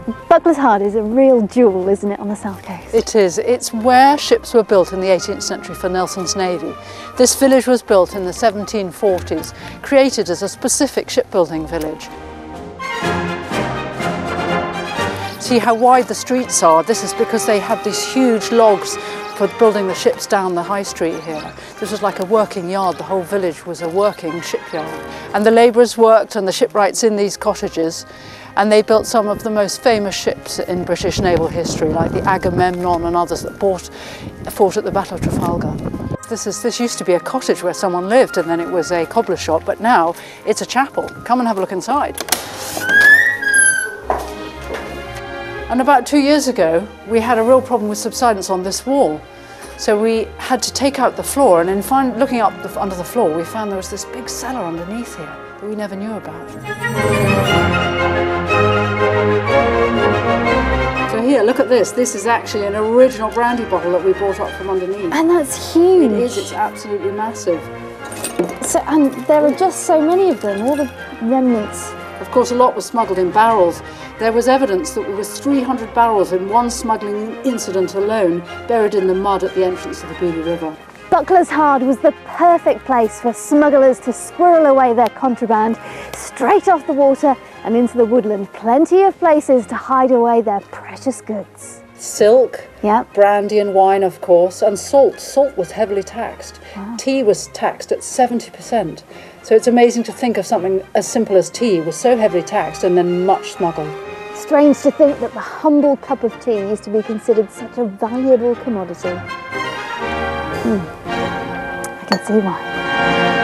Buckler's Hard is a real jewel, isn't it, on the south coast? It is. It's where ships were built in the 18th century for Nelson's Navy. This village was built in the 1740s, created as a specific shipbuilding village. See how wide the streets are? This is because they had these huge logs for building the ships down the high street here. This was like a working yard. The whole village was a working shipyard. And the labourers worked and the shipwrights in these cottages, and they built some of the most famous ships in British naval history, like the Agamemnon and others that fought at the Battle of Trafalgar. This used to be a cottage where someone lived, and then it was a cobbler shop, but now it's a chapel. Come and have a look inside. And about 2 years ago, we had a real problem with subsidence on this wall. So we had to take out the floor, and in looking up under the floor, we found there was this big cellar underneath here that we never knew about. So here, look at this. This is actually an original brandy bottle that we brought up from underneath. And that's huge. It is, it's absolutely massive. So, and there are just so many of them, all the remnants. Of course, a lot was smuggled in barrels. There was evidence that there was 300 barrels in one smuggling incident alone, buried in the mud at the entrance of the Beely River. Buckler's Hard was the perfect place for smugglers to squirrel away their contraband straight off the water and into the woodland. Plenty of places to hide away their precious goods. Silk, Yep. brandy and wine, of course, and salt. Salt was heavily taxed. Wow. Tea was taxed at 70%. So it's amazing to think of something as simple as tea was so heavily taxed and then much smuggled. Strange to think that the humble cup of tea used to be considered such a valuable commodity. I can see why.